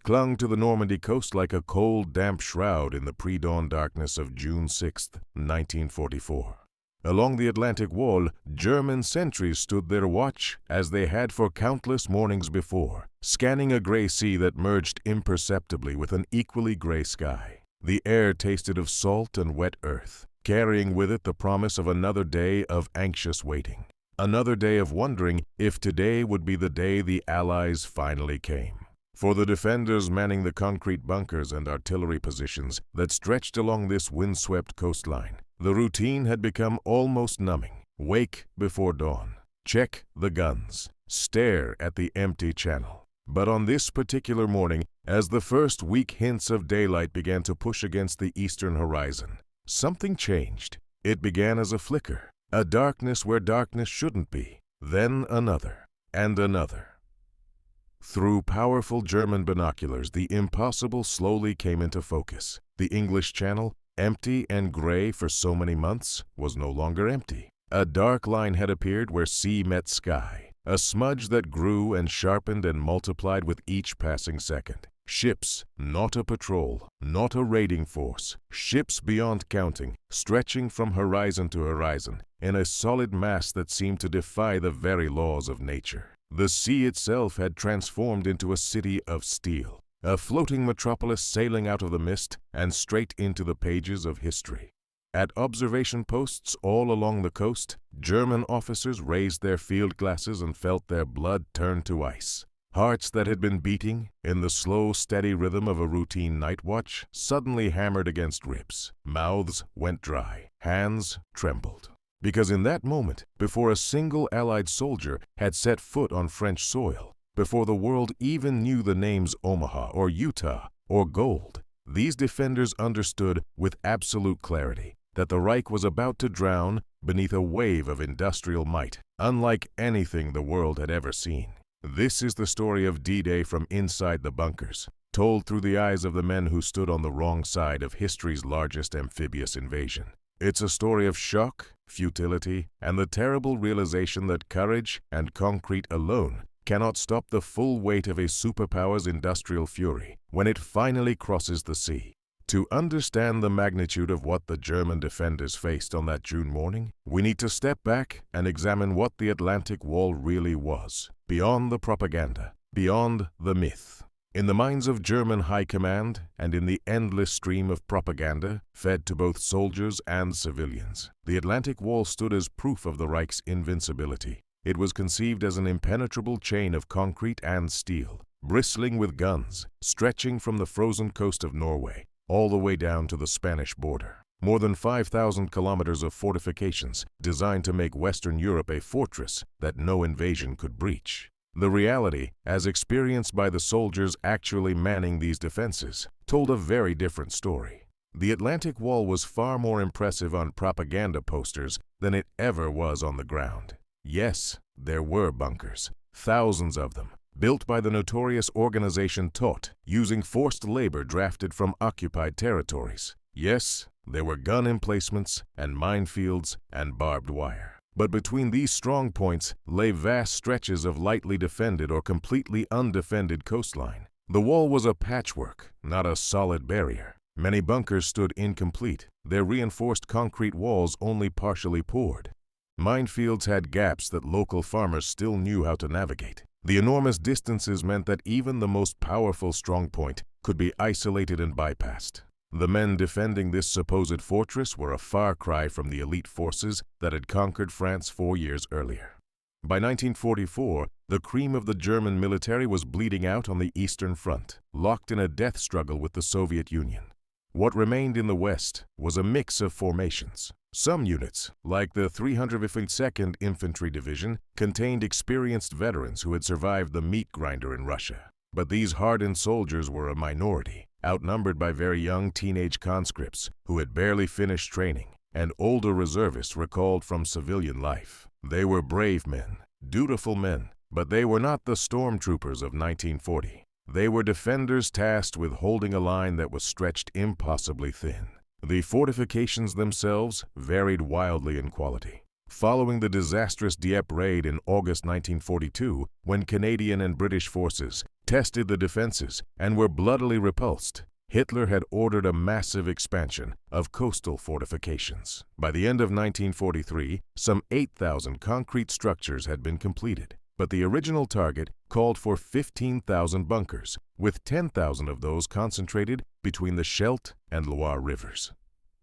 clung to the Normandy coast like a cold, damp shroud in the pre-dawn darkness of June 6, 1944. Along the Atlantic Wall, German sentries stood their watch as they had for countless mornings before, scanning a gray sea that merged imperceptibly with an equally gray sky. The air tasted of salt and wet earth, carrying with it the promise of another day of anxious waiting. Another day of wondering if today would be the day the Allies finally came. For the defenders manning the concrete bunkers and artillery positions that stretched along this windswept coastline, the routine had become almost numbing. Wake before dawn, check the guns, stare at the empty channel. But on this particular morning, as the first weak hints of daylight began to push against the eastern horizon, something changed. It began as a flicker, a darkness where darkness shouldn't be, then another, and another. Through powerful German binoculars, the impossible slowly came into focus. The English Channel, empty and gray for so many months, was no longer empty. A dark line had appeared where sea met sky, a smudge that grew and sharpened and multiplied with each passing second. Ships, not a patrol, not a raiding force, ships beyond counting, stretching from horizon to horizon, in a solid mass that seemed to defy the very laws of nature. The sea itself had transformed into a city of steel, a floating metropolis sailing out of the mist and straight into the pages of history. At observation posts all along the coast, German officers raised their field glasses and felt their blood turn to ice. Hearts that had been beating in the slow, steady rhythm of a routine night watch suddenly hammered against ribs. Mouths went dry. Hands trembled. Because in that moment, before a single Allied soldier had set foot on French soil, before the world even knew the names Omaha or Utah or Gold, these defenders understood with absolute clarity that the Reich was about to drown beneath a wave of industrial might, unlike anything the world had ever seen. This is the story of D-Day from inside the bunkers, told through the eyes of the men who stood on the wrong side of history's largest amphibious invasion. It's a story of shock, futility, and the terrible realization that courage and concrete alone cannot stop the full weight of a superpower's industrial fury when it finally crosses the sea. To understand the magnitude of what the German defenders faced on that June morning, we need to step back and examine what the Atlantic Wall really was, beyond the propaganda, beyond the myth. In the minds of German high command and in the endless stream of propaganda fed to both soldiers and civilians, the Atlantic Wall stood as proof of the Reich's invincibility. It was conceived as an impenetrable chain of concrete and steel, bristling with guns, stretching from the frozen coast of Norway all the way down to the Spanish border. More than 5,000 kilometers of fortifications designed to make Western Europe a fortress that no invasion could breach. The reality, as experienced by the soldiers actually manning these defenses, told a very different story. The Atlantic Wall was far more impressive on propaganda posters than it ever was on the ground. Yes, there were bunkers, thousands of them, built by the notorious organization Todt, using forced labor drafted from occupied territories. Yes, there were gun emplacements and minefields and barbed wire. But between these strong points lay vast stretches of lightly defended or completely undefended coastline. The wall was a patchwork, not a solid barrier. Many bunkers stood incomplete, their reinforced concrete walls only partially poured. Minefields had gaps that local farmers still knew how to navigate. The enormous distances meant that even the most powerful strongpoint could be isolated and bypassed. The men defending this supposed fortress were a far cry from the elite forces that had conquered France 4 years earlier. By 1944, the cream of the German military was bleeding out on the Eastern Front, locked in a death struggle with the Soviet Union. What remained in the West was a mix of formations. Some units, like the 352nd Infantry Division, contained experienced veterans who had survived the meat grinder in Russia. But these hardened soldiers were a minority, outnumbered by very young teenage conscripts who had barely finished training, and older reservists recalled from civilian life. They were brave men, dutiful men, but they were not the stormtroopers of 1940. They were defenders tasked with holding a line that was stretched impossibly thin. The fortifications themselves varied wildly in quality. Following the disastrous Dieppe raid in August 1942, when Canadian and British forces tested the defenses, and were bloodily repulsed. Hitler had ordered a massive expansion of coastal fortifications. By the end of 1943, some 8,000 concrete structures had been completed, but the original target called for 15,000 bunkers, with 10,000 of those concentrated between the Scheldt and Loire rivers.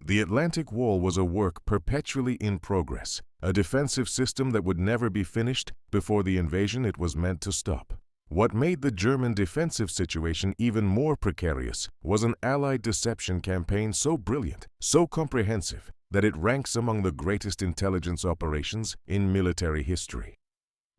The Atlantic Wall was a work perpetually in progress, a defensive system that would never be finished before the invasion it was meant to stop. What made the German defensive situation even more precarious was an Allied deception campaign so brilliant, so comprehensive, that it ranks among the greatest intelligence operations in military history.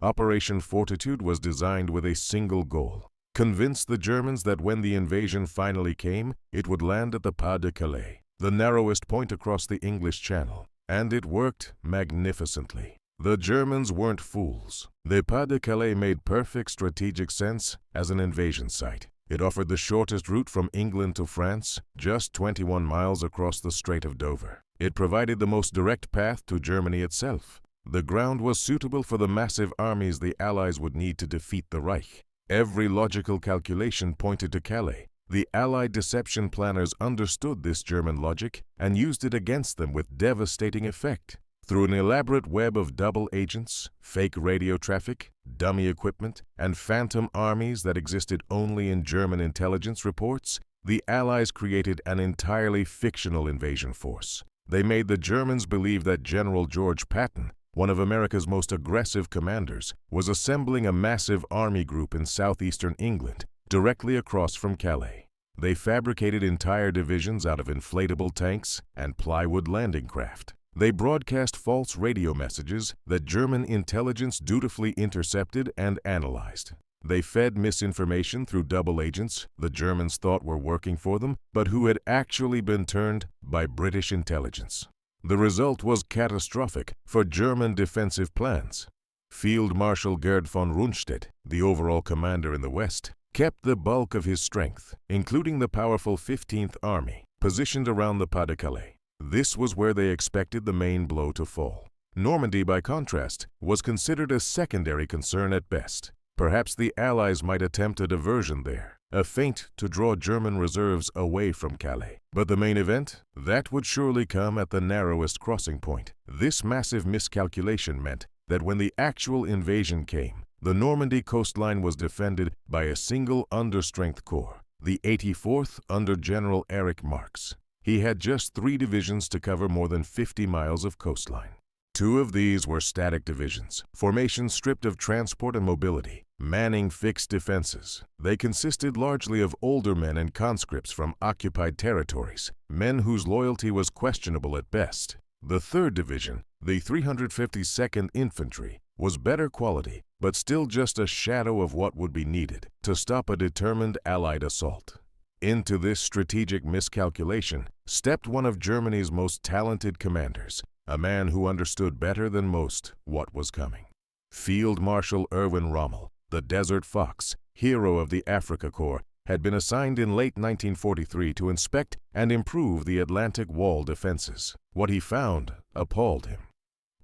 Operation Fortitude was designed with a single goal: convince the Germans that when the invasion finally came, it would land at the Pas de Calais, the narrowest point across the English Channel. And it worked magnificently. The Germans weren't fools. The Pas de Calais made perfect strategic sense as an invasion site. It offered the shortest route from England to France, just 21 miles across the Strait of Dover. It provided the most direct path to Germany itself. The ground was suitable for the massive armies the Allies would need to defeat the Reich. Every logical calculation pointed to Calais. The Allied deception planners understood this German logic and used it against them with devastating effect. Through an elaborate web of double agents, fake radio traffic, dummy equipment, and phantom armies that existed only in German intelligence reports, the Allies created an entirely fictional invasion force. They made the Germans believe that General George Patton, one of America's most aggressive commanders, was assembling a massive army group in southeastern England, directly across from Calais. They fabricated entire divisions out of inflatable tanks and plywood landing craft. They broadcast false radio messages that German intelligence dutifully intercepted and analyzed. They fed misinformation through double agents the Germans thought were working for them, but who had actually been turned by British intelligence. The result was catastrophic for German defensive plans. Field Marshal Gerd von Rundstedt, the overall commander in the West, kept the bulk of his strength, including the powerful 15th Army, positioned around the Pas de Calais. This was where they expected the main blow to fall. Normandy, by contrast, was considered a secondary concern at best. Perhaps the Allies might attempt a diversion there, a feint to draw German reserves away from Calais. But the main event? That would surely come at the narrowest crossing point. This massive miscalculation meant that when the actual invasion came, the Normandy coastline was defended by a single understrength corps, the 84th under General Erich Marx. He had just 3 divisions to cover more than 50 miles of coastline. 2 of these were static divisions, formations stripped of transport and mobility, manning fixed defenses. They consisted largely of older men and conscripts from occupied territories, men whose loyalty was questionable at best. The 3rd Division, the 352nd Infantry, was better quality, but still just a shadow of what would be needed to stop a determined Allied assault. Into this strategic miscalculation stepped one of Germany's most talented commanders, a man who understood better than most what was coming. Field Marshal Erwin Rommel, the Desert Fox, hero of the Afrika Korps, had been assigned in late 1943 to inspect and improve the Atlantic Wall defenses. What he found appalled him.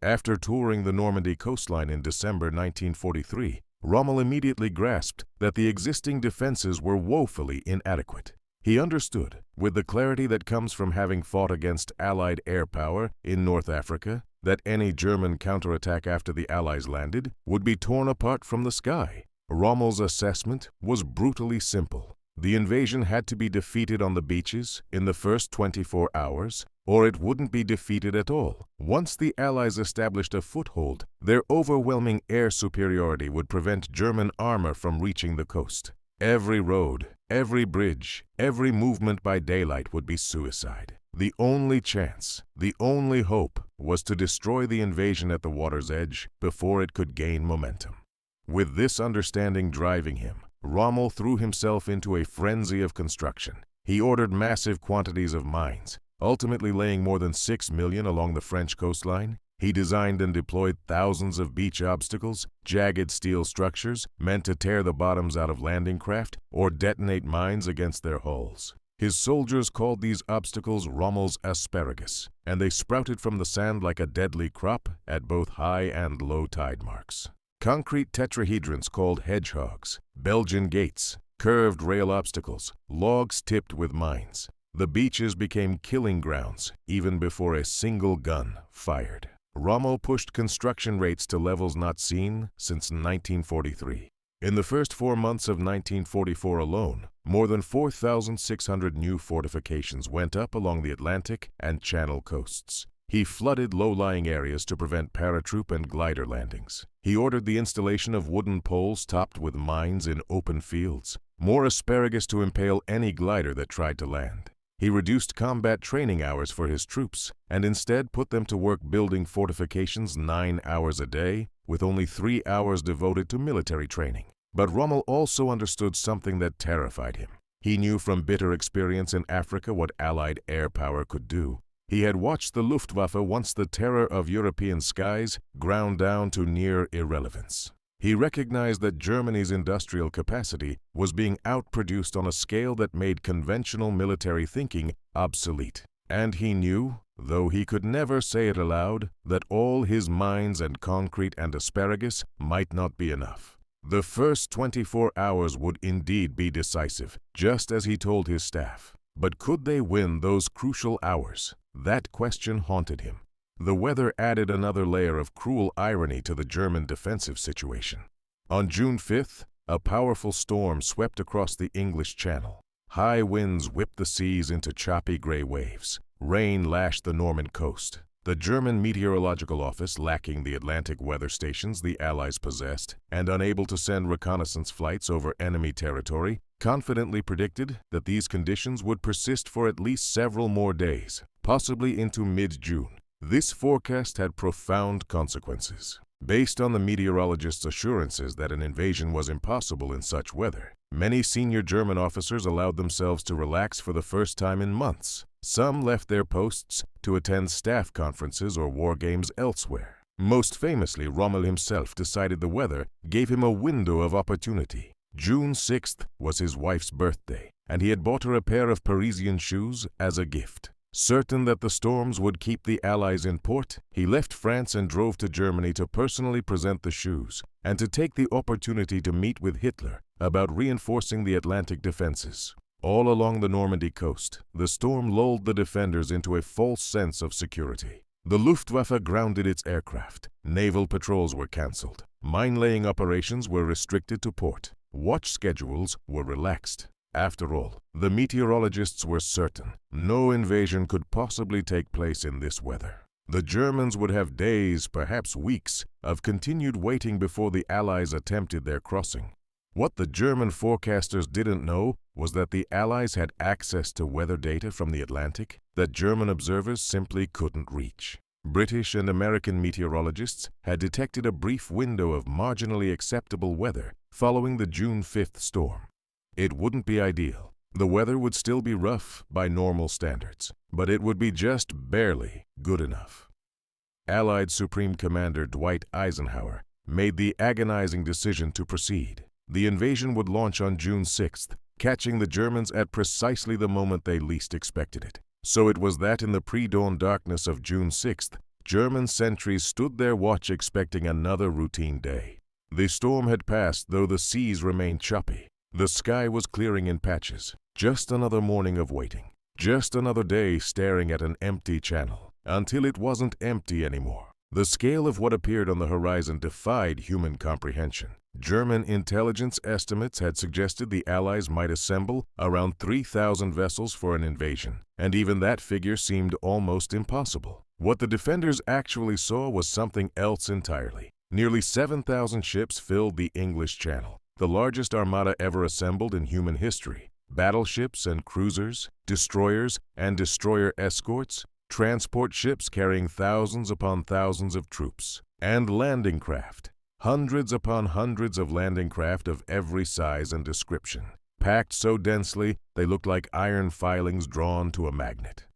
After touring the Normandy coastline in December 1943, Rommel immediately grasped that the existing defenses were woefully inadequate. He understood, with the clarity that comes from having fought against Allied air power in North Africa, that any German counterattack after the Allies landed would be torn apart from the sky. Rommel's assessment was brutally simple. The invasion had to be defeated on the beaches in the first 24 hours, or it wouldn't be defeated at all. Once the Allies established a foothold, their overwhelming air superiority would prevent German armor from reaching the coast. Every road, every bridge, every movement by daylight would be suicide. The only chance, the only hope, was to destroy the invasion at the water's edge before it could gain momentum. With this understanding driving him, Rommel threw himself into a frenzy of construction. He ordered massive quantities of mines, ultimately laying more than 6 million along the French coastline. He designed and deployed thousands of beach obstacles, jagged steel structures meant to tear the bottoms out of landing craft or detonate mines against their hulls. His soldiers called these obstacles Rommel's asparagus, and they sprouted from the sand like a deadly crop at both high and low tide marks. concrete tetrahedrons called hedgehogs, Belgian gates, curved rail obstacles, logs tipped with mines. The beaches became killing grounds even before a single gun fired. Rommel pushed construction rates to levels not seen since 1943. In the first 4 months of 1944 alone, more than 4,600 new fortifications went up along the Atlantic and Channel coasts. He flooded low-lying areas to prevent paratroop and glider landings. He ordered the installation of wooden poles topped with mines in open fields, more asparagus to impale any glider that tried to land. He reduced combat training hours for his troops and instead put them to work building fortifications 9 hours a day, with only 3 hours devoted to military training. But Rommel also understood something that terrified him. He knew from bitter experience in Africa what Allied air power could do. He had watched the Luftwaffe, once the terror of European skies, ground down to near irrelevance. He recognized that Germany's industrial capacity was being outproduced on a scale that made conventional military thinking obsolete. And he knew, though he could never say it aloud, that all his mines and concrete and asparagus might not be enough. The first 24 hours would indeed be decisive, just as he told his staff. But could they win those crucial hours? That question haunted him. The weather added another layer of cruel irony to the German defensive situation. On June 5th, a powerful storm swept across the English Channel. High winds whipped the seas into choppy gray waves. Rain lashed the Norman coast. The German Meteorological Office, lacking the Atlantic weather stations the Allies possessed and unable to send reconnaissance flights over enemy territory, confidently predicted that these conditions would persist for at least several more days, possibly into mid-June. This forecast had profound consequences. Based on the meteorologists' assurances that an invasion was impossible in such weather, many senior German officers allowed themselves to relax for the first time in months. Some left their posts to attend staff conferences or war games elsewhere. Most famously, Rommel himself decided the weather gave him a window of opportunity. June 6th was his wife's birthday, and he had bought her a pair of Parisian shoes as a gift. Certain that the storms would keep the Allies in port, he left France and drove to Germany to personally present the shoes and to take the opportunity to meet with Hitler about reinforcing the Atlantic defenses. All along the Normandy coast, the storm lulled the defenders into a false sense of security. The Luftwaffe grounded its aircraft. Naval patrols were cancelled. Mine-laying operations were restricted to port. Watch schedules were relaxed. After all, the meteorologists were certain no invasion could possibly take place in this weather. The Germans would have days, perhaps weeks, of continued waiting before the Allies attempted their crossing. What the German forecasters didn't know was that the Allies had access to weather data from the Atlantic that German observers simply couldn't reach. British and American meteorologists had detected a brief window of marginally acceptable weather following the June 5th storm. It wouldn't be ideal. The weather would still be rough by normal standards, but it would be just barely good enough. Allied Supreme Commander Dwight Eisenhower made the agonizing decision to proceed. The invasion would launch on June 6th, catching the Germans at precisely the moment they least expected it. So it was that in the pre-dawn darkness of June 6th, German sentries stood their watch expecting another routine day. The storm had passed, though the seas remained choppy. The sky was clearing in patches. Just another morning of waiting. Just another day staring at an empty channel, until it wasn't empty anymore. The scale of what appeared on the horizon defied human comprehension. German intelligence estimates had suggested the Allies might assemble around 3,000 vessels for an invasion, and even that figure seemed almost impossible. What the defenders actually saw was something else entirely. Nearly 7,000 ships filled the English Channel, the largest armada ever assembled in human history. Battleships and cruisers, destroyers and destroyer escorts, transport ships carrying thousands upon thousands of troops, and landing craft. Hundreds upon hundreds of landing craft of every size and description, packed so densely they looked like iron filings drawn to a magnet.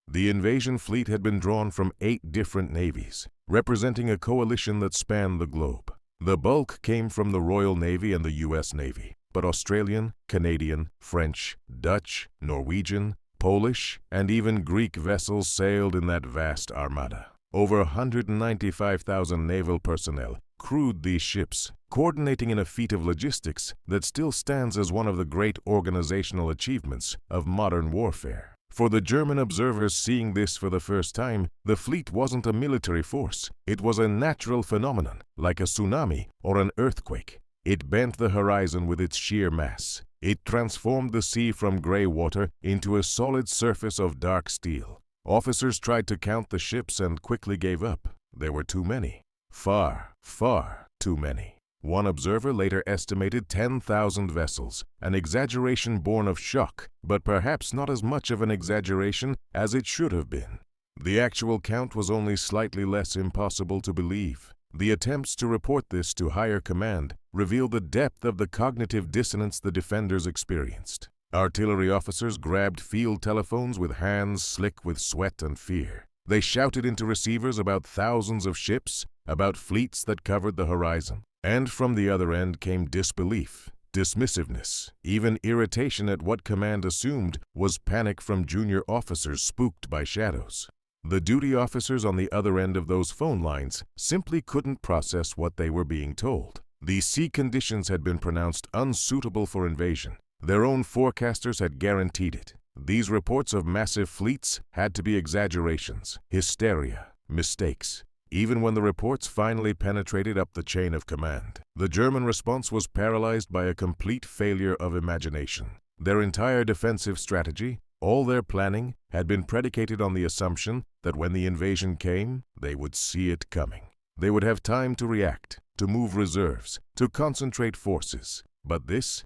The invasion fleet had been drawn from 8 different navies, representing a coalition that spanned the globe. The bulk came from the Royal Navy and the U.S. Navy, but Australian, Canadian, French, Dutch, Norwegian, Polish, and even Greek vessels sailed in that vast armada. Over 195,000 naval personnel crewed these ships, coordinating in a feat of logistics that still stands as one of the great organizational achievements of modern warfare. For the German observers seeing this for the first time, the fleet wasn't a military force. It was a natural phenomenon, like a tsunami or an earthquake. It bent the horizon with its sheer mass. It transformed the sea from gray water into a solid surface of dark steel. Officers tried to count the ships and quickly gave up. There were too many. Far, far too many. One observer later estimated 10,000 vessels, an exaggeration born of shock, but perhaps not as much of an exaggeration as it should have been. The actual count was only slightly less impossible to believe. The attempts to report this to higher command reveal the depth of the cognitive dissonance the defenders experienced. Artillery officers grabbed field telephones with hands slick with sweat and fear. They shouted into receivers about thousands of ships, about fleets that covered the horizon. And from the other end came disbelief, dismissiveness, even irritation at what command assumed was panic from junior officers spooked by shadows. The duty officers on the other end of those phone lines simply couldn't process what they were being told. The sea conditions had been pronounced unsuitable for invasion. Their own forecasters had guaranteed it. These reports of massive fleets had to be exaggerations, hysteria, mistakes. Even when the reports finally penetrated up the chain of command, the German response was paralyzed by a complete failure of imagination. Their entire defensive strategy, all their planning, had been predicated on the assumption that when the invasion came, they would see it coming. They would have time to react, to move reserves, to concentrate forces. But this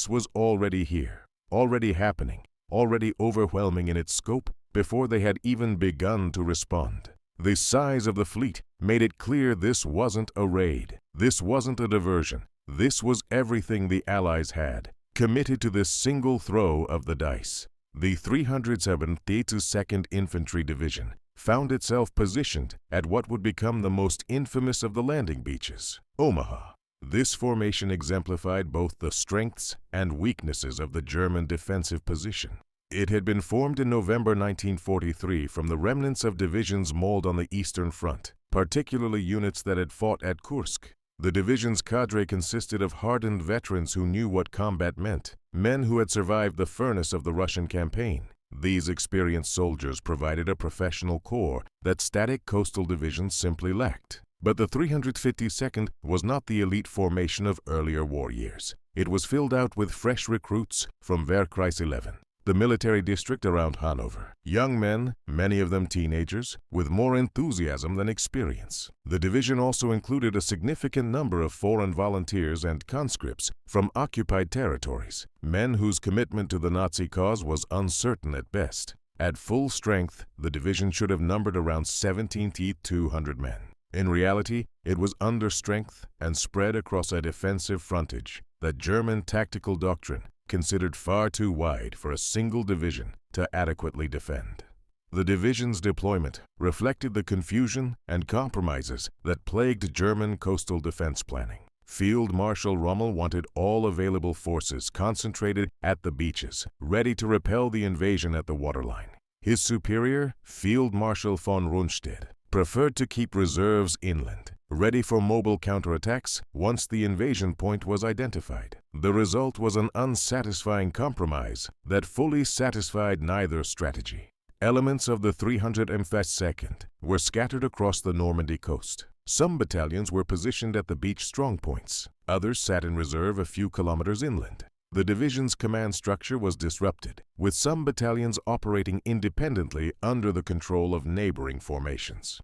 was already here, already happening, already overwhelming in its scope before they had even begun to respond. The size of the fleet made it clear this wasn't a raid. This wasn't a diversion. This was everything the Allies had, committed to this single throw of the dice. The 307th 2nd Infantry Division found itself positioned at what would become the most infamous of the landing beaches, Omaha. This formation exemplified both the strengths and weaknesses of the German defensive position. It had been formed in November 1943 from the remnants of divisions mauled on the Eastern Front, particularly units that had fought at Kursk. The division's cadre consisted of hardened veterans who knew what combat meant, men who had survived the furnace of the Russian campaign. These experienced soldiers provided a professional corps that static coastal divisions simply lacked. But the 352nd was not the elite formation of earlier war years. It was filled out with fresh recruits from Wehrkreis 11, the military district around Hanover. Young men, many of them teenagers, with more enthusiasm than experience. The division also included a significant number of foreign volunteers and conscripts from occupied territories, men whose commitment to the Nazi cause was uncertain at best. At full strength, the division should have numbered around 17,200 men. In reality, it was under strength and spread across a defensive frontage that German tactical doctrine considered far too wide for a single division to adequately defend. The division's deployment reflected the confusion and compromises that plagued German coastal defense planning. Field Marshal Rommel wanted all available forces concentrated at the beaches, ready to repel the invasion at the waterline. His superior, Field Marshal von Rundstedt, preferred to keep reserves inland, ready for mobile counterattacks once the invasion point was identified. The result was an unsatisfying compromise that fully satisfied neither strategy. Elements of the 352nd were scattered across the Normandy coast. Some battalions were positioned at the beach strongpoints. Others sat in reserve a few kilometers inland. The division's command structure was disrupted, with some battalions operating independently under the control of neighboring formations.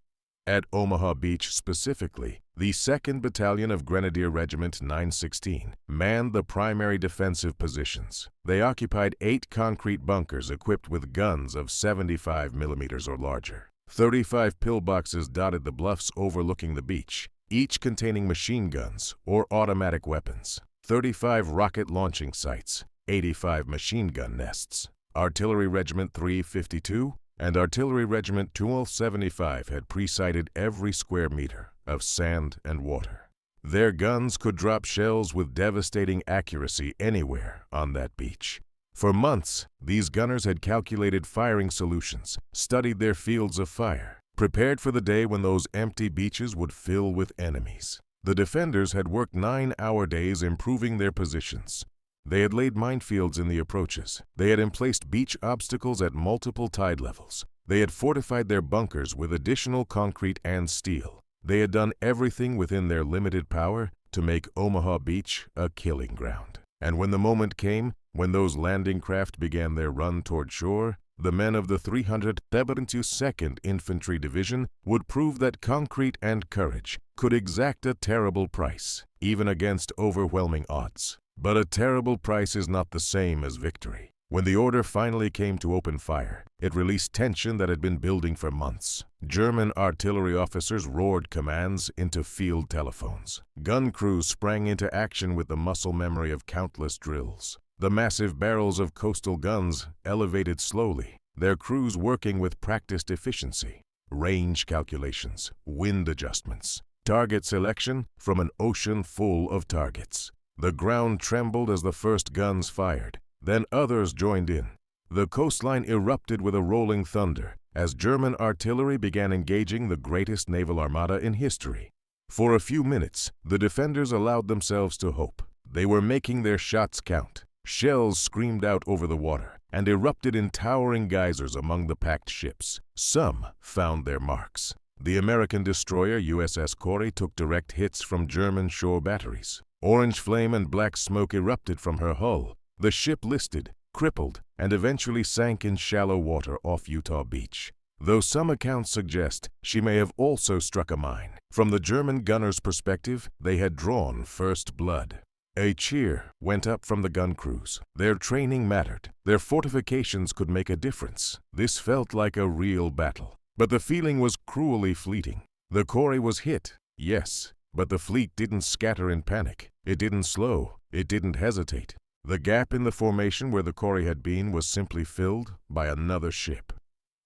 At Omaha Beach specifically, the 2nd Battalion of Grenadier Regiment 916 manned the primary defensive positions. They occupied 8 concrete bunkers equipped with guns of 75 millimeters or larger. 35 pillboxes dotted the bluffs overlooking the beach, each containing machine guns or automatic weapons. 35 rocket launching sites, 85 machine gun nests. Artillery Regiment 352 and Artillery Regiment 1275 had pre-sighted every square meter of sand and water. Their guns could drop shells with devastating accuracy anywhere on that beach. For months, these gunners had calculated firing solutions, studied their fields of fire, prepared for the day when those empty beaches would fill with enemies. The defenders had worked 9-hour days improving their positions. They had laid minefields in the approaches. They had emplaced beach obstacles at multiple tide levels. They had fortified their bunkers with additional concrete and steel. They had done everything within their limited power to make Omaha Beach a killing ground. And when the moment came, when those landing craft began their run toward shore, the men of the 372nd Infantry Division would prove that concrete and courage could exact a terrible price, even against overwhelming odds. But a terrible price is not the same as victory. When the order finally came to open fire, it released tension that had been building for months. German artillery officers roared commands into field telephones. Gun crews sprang into action with the muscle memory of countless drills. The massive barrels of coastal guns elevated slowly, their crews working with practiced efficiency. Range calculations, wind adjustments, target selection from an ocean full of targets. The ground trembled as the first guns fired. Then others joined in. The coastline erupted with a rolling thunder as German artillery began engaging the greatest naval armada in history. For a few minutes, the defenders allowed themselves to hope. They were making their shots count. Shells screamed out over the water and erupted in towering geysers among the packed ships. Some found their marks. The American destroyer USS Corey took direct hits from German shore batteries. Orange flame and black smoke erupted from her hull. The ship listed, crippled, and eventually sank in shallow water off Utah Beach, though some accounts suggest she may have also struck a mine. From the German gunners' perspective, they had drawn first blood. A cheer went up from the gun crews. Their training mattered. Their fortifications could make a difference. This felt like a real battle. But the feeling was cruelly fleeting. The Corey was hit, yes, but the fleet didn't scatter in panic. It didn't slow. It didn't hesitate. The gap in the formation where the Corey had been was simply filled by another ship.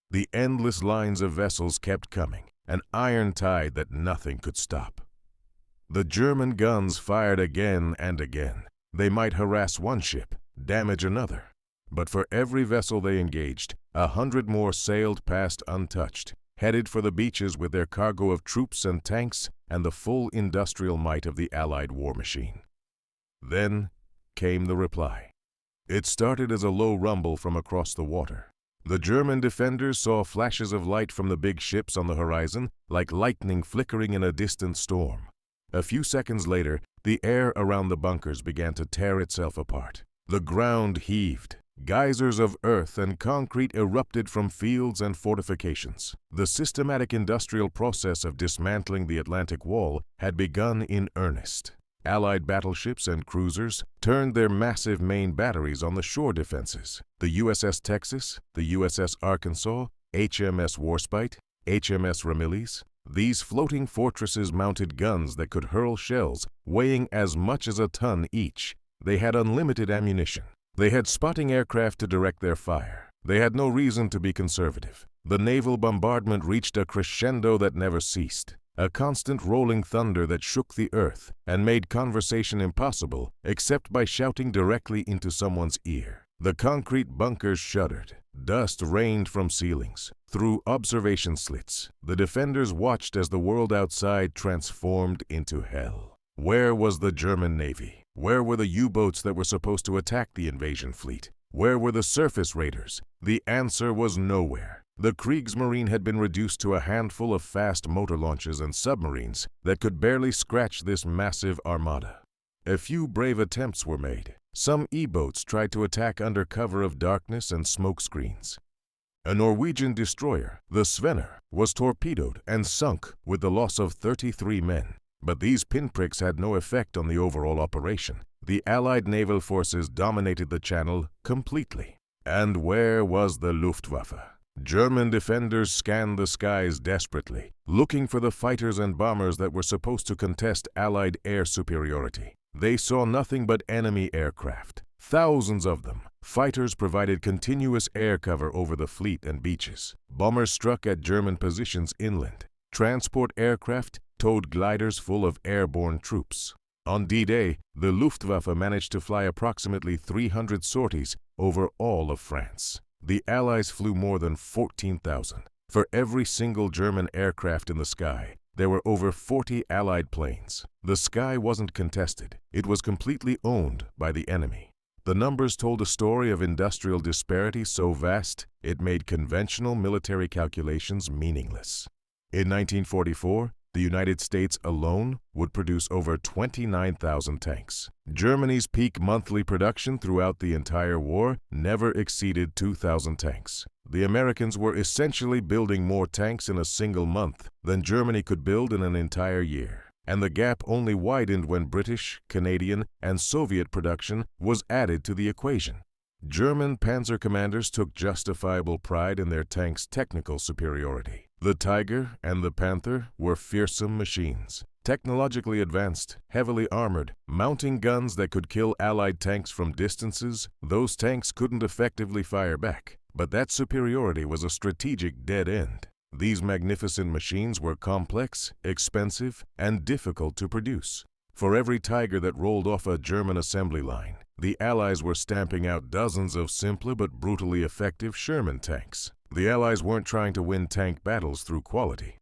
The endless lines of vessels kept coming, an iron tide that nothing could stop. The German guns fired again and again. They might harass one ship, damage another. But for every vessel they engaged, 100 more sailed past untouched, headed for the beaches with their cargo of troops and tanks and the full industrial might of the Allied war machine. Then came the reply. It started as a low rumble from across the water. The German defenders saw flashes of light from the big ships on the horizon, like lightning flickering in a distant storm. A few seconds later, the air around the bunkers began to tear itself apart. The ground heaved. Geysers of earth and concrete erupted from fields and fortifications. The systematic industrial process of dismantling the Atlantic Wall had begun in earnest. Allied battleships and cruisers turned their massive main batteries on the shore defenses. The USS Texas, the USS Arkansas, HMS Warspite, HMS Ramillies. These floating fortresses mounted guns that could hurl shells weighing as much as a ton each. They had unlimited ammunition. They had spotting aircraft to direct their fire. They had no reason to be conservative. The naval bombardment reached a crescendo that never ceased. A constant rolling thunder that shook the earth and made conversation impossible except by shouting directly into someone's ear. The concrete bunkers shuddered. Dust rained from ceilings. Through observation slits, the defenders watched as the world outside transformed into hell. Where was the German Navy? Where were the U-boats that were supposed to attack the invasion fleet? Where were the surface raiders? The answer was nowhere. The Kriegsmarine had been reduced to a handful of fast motor launches and submarines that could barely scratch this massive armada. A few brave attempts were made. Some E-boats tried to attack under cover of darkness and smoke screens. A Norwegian destroyer, the Svenner, was torpedoed and sunk with the loss of 33 men. But these pinpricks had no effect on the overall operation. The Allied naval forces dominated the channel completely. And where was the Luftwaffe? German defenders scanned the skies desperately, looking for the fighters and bombers that were supposed to contest Allied air superiority. They saw nothing but enemy aircraft, thousands of them. Fighters provided continuous air cover over the fleet and beaches. Bombers struck at German positions inland. Transport aircraft towed gliders full of airborne troops. On D-Day, the Luftwaffe managed to fly approximately 300 sorties over all of France. The Allies flew more than 14,000. For every single German aircraft in the sky, there were over 40 Allied planes. The sky wasn't contested. It was completely owned by the enemy. The numbers told a story of industrial disparity so vast, it made conventional military calculations meaningless. In 1944, the United States alone would produce over 29,000 tanks. Germany's peak monthly production throughout the entire war never exceeded 2,000 tanks. The Americans were essentially building more tanks in a single month than Germany could build in an entire year. And the gap only widened when British, Canadian, and Soviet production was added to the equation. German panzer commanders took justifiable pride in their tanks' technical superiority. The Tiger and the Panther were fearsome machines, technologically advanced, heavily armored, mounting guns that could kill Allied tanks from distances those tanks couldn't effectively fire back. But that superiority was a strategic dead end. These magnificent machines were complex, expensive, and difficult to produce. For every Tiger that rolled off a German assembly line, the Allies were stamping out dozens of simpler but brutally effective Sherman tanks. The Allies weren't trying to win tank battles through quality.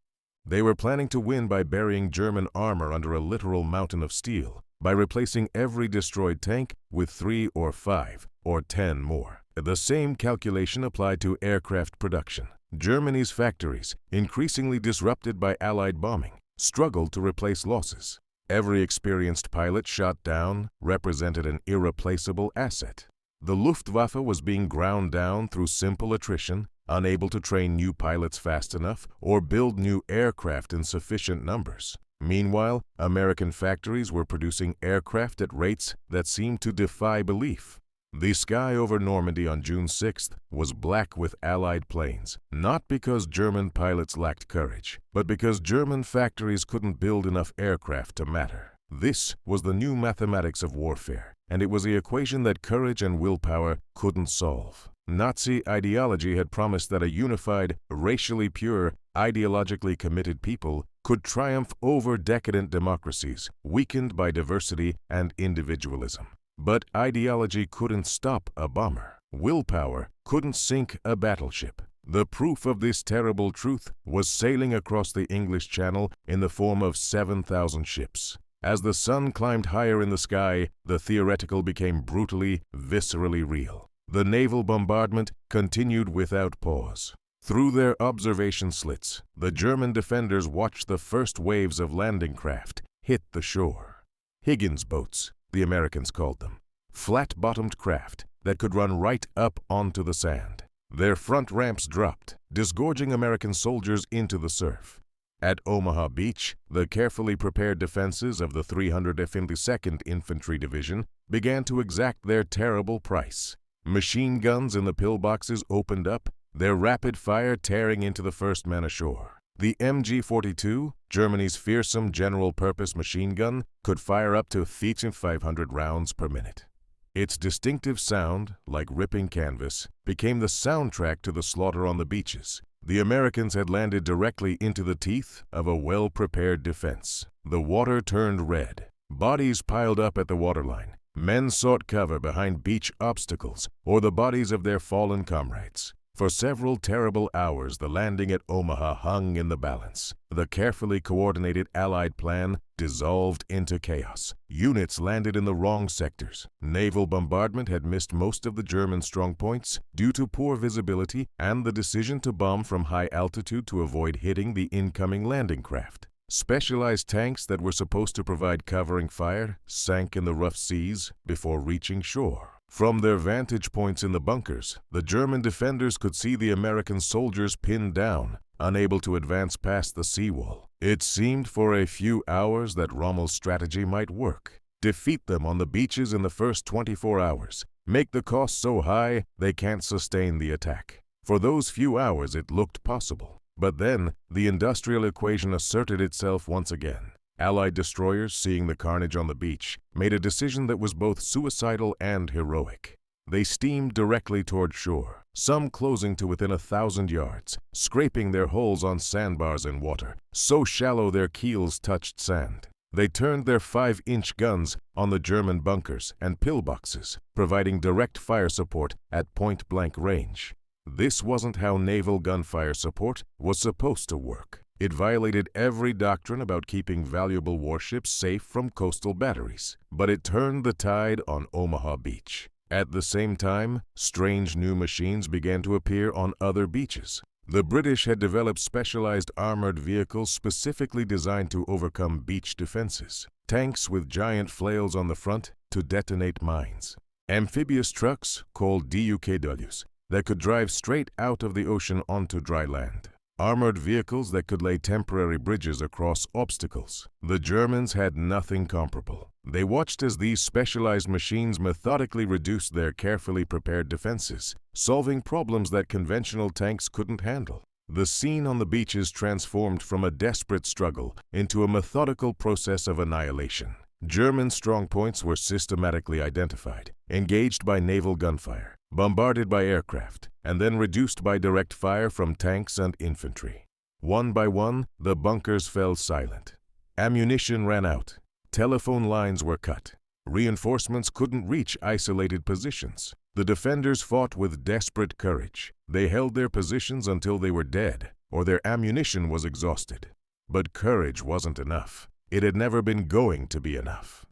They were planning to win by burying German armor under a literal mountain of steel, by replacing every destroyed tank with 3 or 5 or 10 more. The same calculation applied to aircraft production. Germany's factories, increasingly disrupted by Allied bombing, struggled to replace losses. Every experienced pilot shot down represented an irreplaceable asset. The Luftwaffe was being ground down through simple attrition, unable to train new pilots fast enough or build new aircraft in sufficient numbers. Meanwhile, American factories were producing aircraft at rates that seemed to defy belief. The sky over Normandy on June 6th was black with Allied planes, not because German pilots lacked courage, but because German factories couldn't build enough aircraft to matter. This was the new mathematics of warfare, and it was the equation that courage and willpower couldn't solve. Nazi ideology had promised that a unified, racially pure, ideologically committed people could triumph over decadent democracies, weakened by diversity and individualism. But ideology couldn't stop a bomber. Willpower couldn't sink a battleship. The proof of this terrible truth was sailing across the English Channel in the form of 7,000 ships. As the sun climbed higher in the sky, the theoretical became brutally, viscerally real. The naval bombardment continued without pause. Through their observation slits, the German defenders watched the first waves of landing craft hit the shore. Higgins boats, the Americans called them, flat-bottomed craft that could run right up onto the sand. Their front ramps dropped, disgorging American soldiers into the surf. At Omaha Beach, the carefully prepared defenses of the 352nd Infantry Division began to exact their terrible price. Machine guns in the pillboxes opened up, their rapid fire tearing into the first men ashore. The MG-42, Germany's fearsome general-purpose machine gun, could fire up to 500 rounds per minute. Its distinctive sound, like ripping canvas, became the soundtrack to the slaughter on the beaches. The Americans had landed directly into the teeth of a well-prepared defense. The water turned red. Bodies piled up at the waterline. Men sought cover behind beach obstacles or the bodies of their fallen comrades. For several terrible hours, the landing at Omaha hung in the balance. The carefully coordinated Allied plan dissolved into chaos. Units landed in the wrong sectors. Naval bombardment had missed most of the German strongpoints due to poor visibility and the decision to bomb from high altitude to avoid hitting the incoming landing craft. Specialized tanks that were supposed to provide covering fire sank in the rough seas before reaching shore. From their vantage points in the bunkers, the German defenders could see the American soldiers pinned down, unable to advance past the seawall. It seemed for a few hours that Rommel's strategy might work. Defeat them on the beaches in the first 24 hours. Make the cost so high they can't sustain the attack. For those few hours it looked possible. But then, the industrial equation asserted itself once again. Allied destroyers, seeing the carnage on the beach, made a decision that was both suicidal and heroic. They steamed directly toward shore, some closing to within 1,000 yards, scraping their hulls on sandbars in water, so shallow their keels touched sand. They turned their 5-inch guns on the German bunkers and pillboxes, providing direct fire support at point-blank range. This wasn't how naval gunfire support was supposed to work. It violated every doctrine about keeping valuable warships safe from coastal batteries, but it turned the tide on Omaha Beach. At the same time, strange new machines began to appear on other beaches. The British had developed specialized armored vehicles specifically designed to overcome beach defenses. Tanks with giant flails on the front to detonate mines. Amphibious trucks, called WW2s, that could drive straight out of the ocean onto dry land. Armored vehicles that could lay temporary bridges across obstacles. The Germans had nothing comparable. They watched as these specialized machines methodically reduced their carefully prepared defenses, solving problems that conventional tanks couldn't handle. The scene on the beaches transformed from a desperate struggle into a methodical process of annihilation. German strongpoints were systematically identified, engaged by naval gunfire, bombarded by aircraft, and then reduced by direct fire from tanks and infantry. One by one, the bunkers fell silent. Ammunition ran out. Telephone lines were cut. Reinforcements couldn't reach isolated positions. The defenders fought with desperate courage. They held their positions until they were dead, or their ammunition was exhausted. But courage wasn't enough. It had never been going to be enough.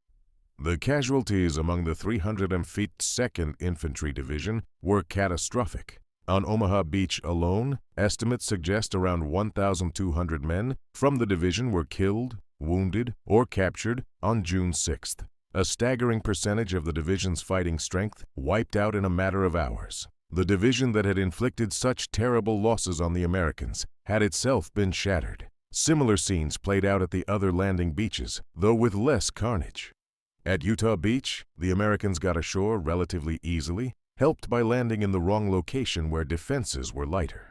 The casualties among the 302nd Infantry Division were catastrophic. On Omaha Beach alone, estimates suggest around 1,200 men from the division were killed, wounded, or captured on June 6th. A staggering percentage of the division's fighting strength wiped out in a matter of hours. The division that had inflicted such terrible losses on the Americans had itself been shattered. Similar scenes played out at the other landing beaches, though with less carnage. At Utah Beach, the Americans got ashore relatively easily, helped by landing in the wrong location where defenses were lighter.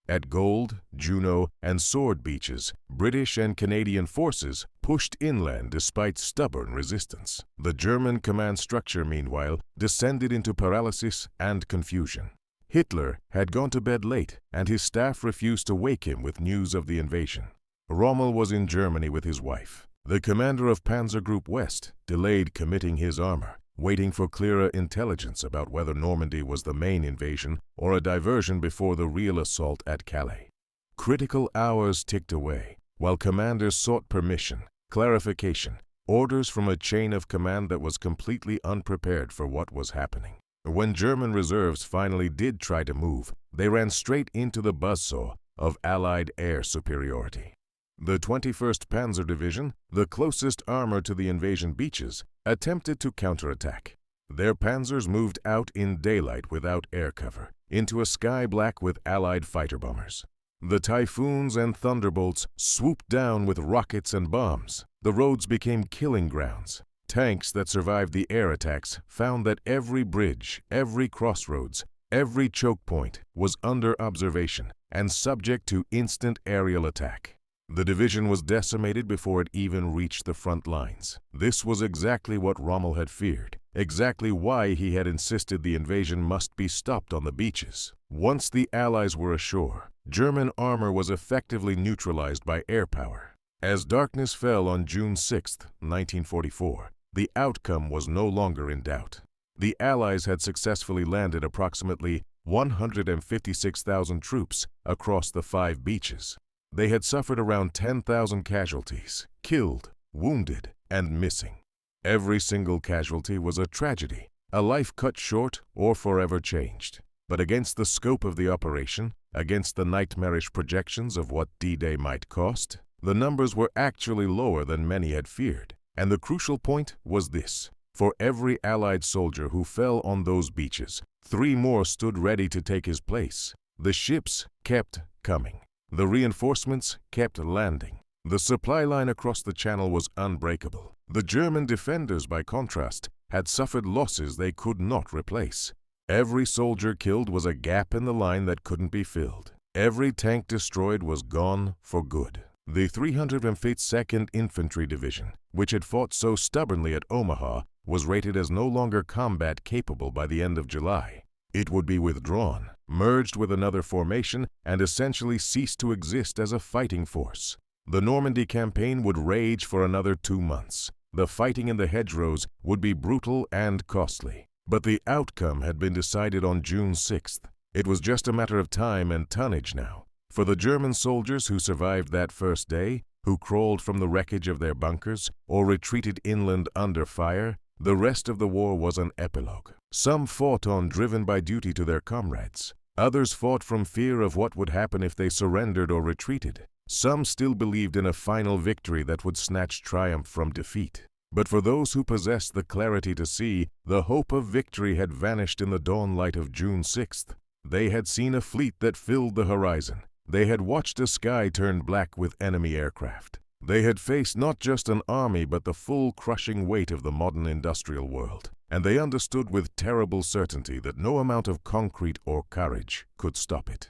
At Gold, Juno, and Sword beaches, British and Canadian forces pushed inland despite stubborn resistance. The German command structure, meanwhile, descended into paralysis and confusion. Hitler had gone to bed late, and his staff refused to wake him with news of the invasion. Rommel was in Germany with his wife. The commander of Panzer Group West delayed committing his armor, waiting for clearer intelligence about whether Normandy was the main invasion or a diversion before the real assault at Calais. Critical hours ticked away, while commanders sought permission, clarification, orders from a chain of command that was completely unprepared for what was happening. When German reserves finally did try to move, they ran straight into the buzzsaw of Allied air superiority. The 21st Panzer Division, the closest armor to the invasion beaches, attempted to counterattack. Their panzers moved out in daylight without air cover, into a sky black with Allied fighter bombers. The Typhoons and Thunderbolts swooped down with rockets and bombs. The roads became killing grounds. Tanks that survived the air attacks found that every bridge, every crossroads, every choke point was under observation and subject to instant aerial attack. The division was decimated before it even reached the front lines. This was exactly what Rommel had feared, exactly why he had insisted the invasion must be stopped on the beaches. Once the Allies were ashore, German armor was effectively neutralized by air power. As darkness fell on June 6, 1944, the outcome was no longer in doubt. The Allies had successfully landed approximately 156,000 troops across the 5 beaches. They had suffered around 10,000 casualties, killed, wounded, and missing. Every single casualty was a tragedy, a life cut short or forever changed. But against the scope of the operation, against the nightmarish projections of what D-Day might cost, the numbers were actually lower than many had feared. And the crucial point was this: for every Allied soldier who fell on those beaches, 3 more stood ready to take his place. The ships kept coming. The reinforcements kept landing. The supply line across the channel was unbreakable. The German defenders, by contrast, had suffered losses they could not replace. Every soldier killed was a gap in the line that couldn't be filled. Every tank destroyed was gone for good. The 302nd Infantry Division, which had fought so stubbornly at Omaha, was rated as no longer combat capable by the end of July. It would be withdrawn, merged with another formation, and essentially cease to exist as a fighting force. The Normandy campaign would rage for another 2 months. The fighting in the hedgerows would be brutal and costly. But the outcome had been decided on June 6th. It was just a matter of time and tonnage now. For the German soldiers who survived that first day, who crawled from the wreckage of their bunkers or retreated inland under fire, the rest of the war was an epilogue. Some fought on, driven by duty to their comrades. Others fought from fear of what would happen if they surrendered or retreated. Some still believed in a final victory that would snatch triumph from defeat. But for those who possessed the clarity to see, the hope of victory had vanished in the dawn light of June 6th. They had seen a fleet that filled the horizon. They had watched a sky turn black with enemy aircraft. They had faced not just an army but the full crushing weight of the modern industrial world. And they understood with terrible certainty that no amount of concrete or courage could stop it.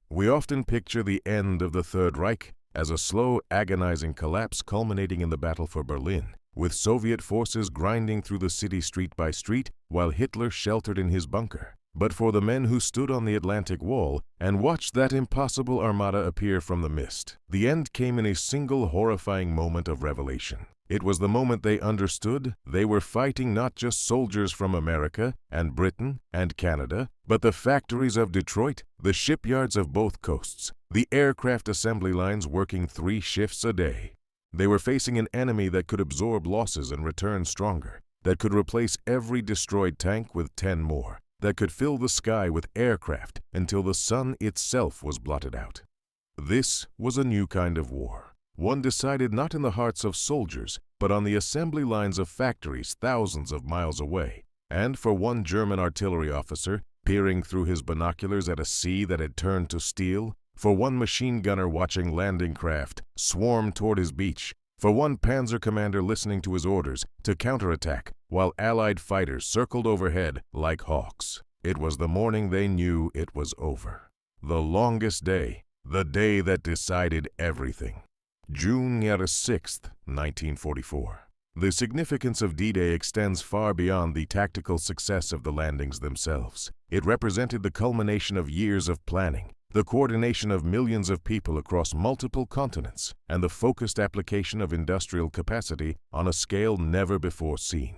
We often picture the end of the Third Reich as a slow, agonizing collapse culminating in the battle for Berlin, with Soviet forces grinding through the city street by street while Hitler sheltered in his bunker. But for the men who stood on the Atlantic Wall and watched that impossible armada appear from the mist, the end came in a single horrifying moment of revelation. It was the moment they understood they were fighting not just soldiers from America and Britain and Canada, but the factories of Detroit, the shipyards of both coasts, the aircraft assembly lines working 3 shifts a day. They were facing an enemy that could absorb losses and return stronger, that could replace every destroyed tank with 10 more, that could fill the sky with aircraft until the sun itself was blotted out. This was a new kind of war. One decided not in the hearts of soldiers, but on the assembly lines of factories thousands of miles away. And for one German artillery officer, peering through his binoculars at a sea that had turned to steel, for one machine gunner watching landing craft swarm toward his beach, for one panzer commander listening to his orders to counterattack while Allied fighters circled overhead like hawks. It was the morning they knew it was over. The longest day, the day that decided everything. June 6th, 1944. The significance of D-Day extends far beyond the tactical success of the landings themselves. It represented the culmination of years of planning, the coordination of millions of people across multiple continents, and the focused application of industrial capacity on a scale never before seen.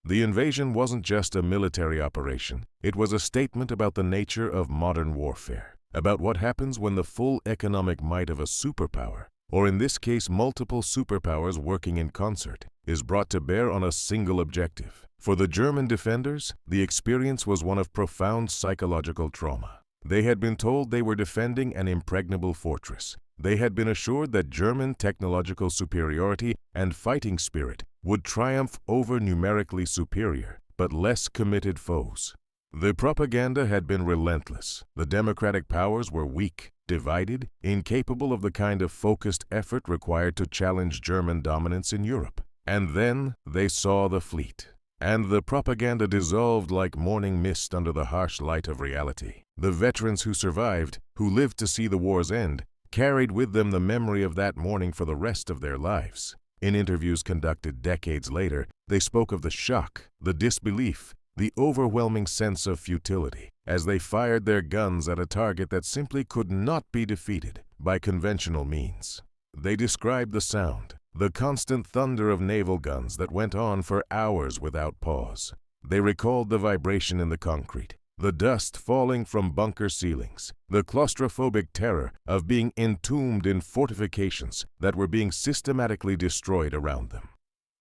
The invasion wasn't just a military operation. It was a statement about the nature of modern warfare, about what happens when the full economic might of a superpower, or in this case multiple superpowers working in concert, is brought to bear on a single objective. For the German defenders, the experience was one of profound psychological trauma. They had been told they were defending an impregnable fortress. They had been assured that German technological superiority and fighting spirit would triumph over numerically superior, but less committed foes. The propaganda had been relentless. The democratic powers were weak, divided, incapable of the kind of focused effort required to challenge German dominance in Europe. And then they saw the fleet. And the propaganda dissolved like morning mist under the harsh light of reality. The veterans who survived, who lived to see the war's end, carried with them the memory of that morning for the rest of their lives. In interviews conducted decades later, they spoke of the shock, the disbelief, the overwhelming sense of futility, as they fired their guns at a target that simply could not be defeated by conventional means. They described the sound, the constant thunder of naval guns that went on for hours without pause. They recalled the vibration in the concrete, the dust falling from bunker ceilings, the claustrophobic terror of being entombed in fortifications that were being systematically destroyed around them.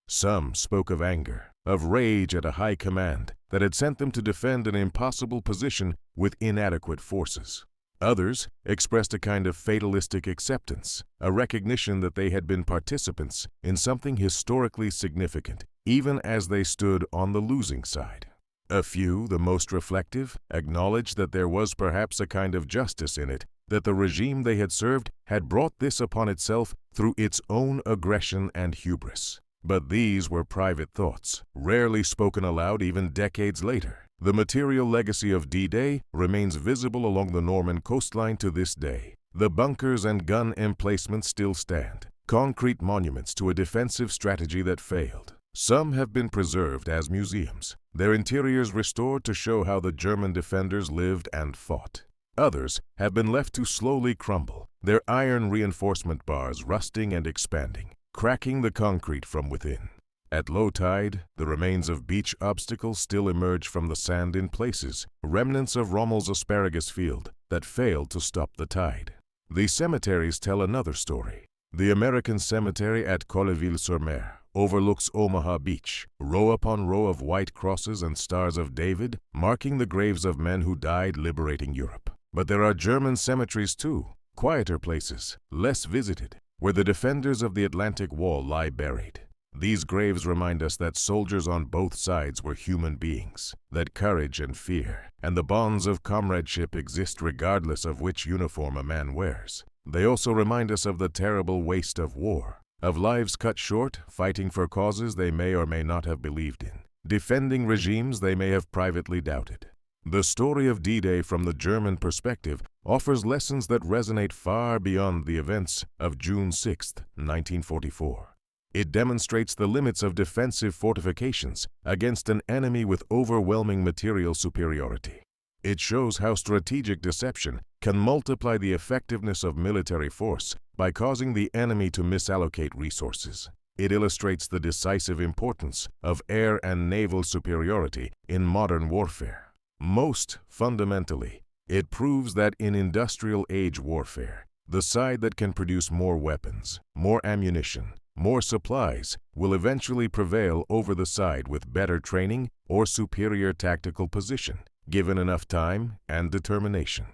Some spoke of anger, of rage at a high command that had sent them to defend an impossible position with inadequate forces. Others expressed a kind of fatalistic acceptance, a recognition that they had been participants in something historically significant, even as they stood on the losing side. A few, the most reflective, acknowledged that there was perhaps a kind of justice in it, that the regime they had served had brought this upon itself through its own aggression and hubris. But these were private thoughts, rarely spoken aloud even decades later. The material legacy of D-Day remains visible along the Norman coastline to this day. The bunkers and gun emplacements still stand, concrete monuments to a defensive strategy that failed. Some have been preserved as museums, their interiors restored to show how the German defenders lived and fought. Others have been left to slowly crumble, their iron reinforcement bars rusting and expanding, cracking the concrete from within. At low tide, the remains of beach obstacles still emerge from the sand in places, remnants of Rommel's asparagus field that failed to stop the tide. The cemeteries tell another story. The American cemetery at Colleville-sur-Mer overlooks Omaha Beach, row upon row of white crosses and stars of David, marking the graves of men who died liberating Europe. But there are German cemeteries too, quieter places, less visited, where the defenders of the Atlantic Wall lie buried. These graves remind us that soldiers on both sides were human beings, that courage and fear, and the bonds of comradeship exist regardless of which uniform a man wears. They also remind us of the terrible waste of war, of lives cut short fighting for causes they may or may not have believed in, defending regimes they may have privately doubted. The story of D-Day from the German perspective offers lessons that resonate far beyond the events of June 6, 1944. It demonstrates the limits of defensive fortifications against an enemy with overwhelming material superiority. It shows how strategic deception can multiply the effectiveness of military force by causing the enemy to misallocate resources. It illustrates the decisive importance of air and naval superiority in modern warfare. Most fundamentally, it proves that in industrial age warfare, the side that can produce more weapons, more ammunition, more supplies will eventually prevail over the side with better training or superior tactical position, given enough time and determination.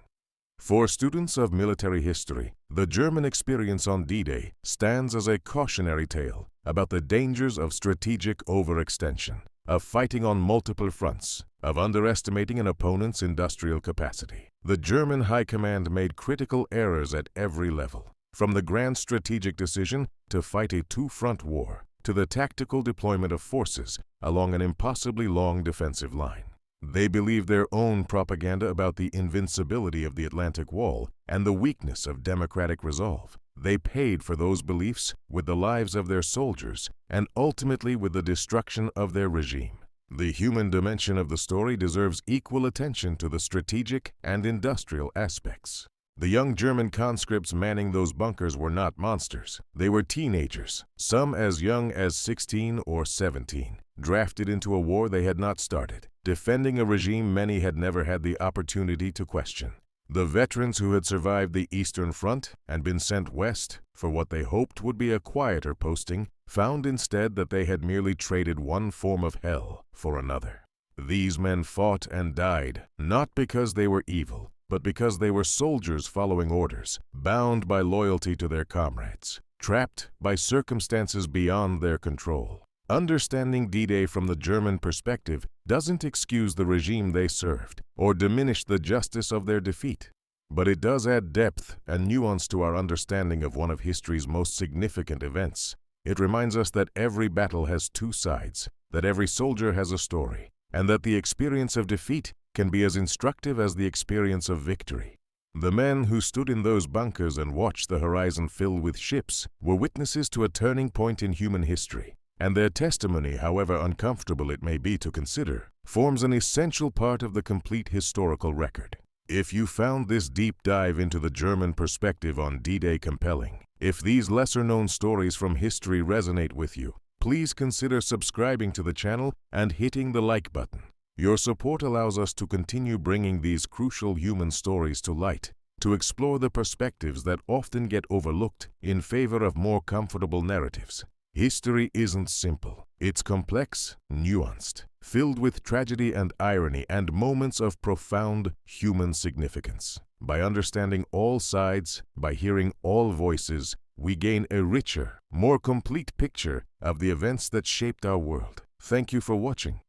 For students of military history, the German experience on D-Day stands as a cautionary tale about the dangers of strategic overextension, of fighting on multiple fronts, of underestimating an opponent's industrial capacity. The German High Command made critical errors at every level, from the grand strategic decision to fight a two-front war, to the tactical deployment of forces along an impossibly long defensive line. They believed their own propaganda about the invincibility of the Atlantic Wall and the weakness of democratic resolve. They paid for those beliefs with the lives of their soldiers and ultimately with the destruction of their regime. The human dimension of the story deserves equal attention to the strategic and industrial aspects. The young German conscripts manning those bunkers were not monsters. They were teenagers, some as young as 16 or 17, drafted into a war they had not started, defending a regime many had never had the opportunity to question. The veterans who had survived the Eastern Front and been sent west for what they hoped would be a quieter posting found instead that they had merely traded one form of hell for another. These men fought and died not because they were evil, but because they were soldiers following orders, bound by loyalty to their comrades, trapped by circumstances beyond their control. Understanding D-Day from the German perspective doesn't excuse the regime they served or diminish the justice of their defeat, but it does add depth and nuance to our understanding of one of history's most significant events. It reminds us that every battle has two sides, that every soldier has a story, and that the experience of defeat can be as instructive as the experience of victory. The men who stood in those bunkers and watched the horizon fill with ships were witnesses to a turning point in human history, and their testimony, however uncomfortable it may be to consider, forms an essential part of the complete historical record. If you found this deep dive into the German perspective on D-Day compelling, if these lesser-known stories from history resonate with you, please consider subscribing to the channel and hitting the like button. Your support allows us to continue bringing these crucial human stories to light, to explore the perspectives that often get overlooked in favor of more comfortable narratives. History isn't simple. It's complex, nuanced, filled with tragedy and irony and moments of profound human significance. By understanding all sides, by hearing all voices, we gain a richer, more complete picture of the events that shaped our world. Thank you for watching.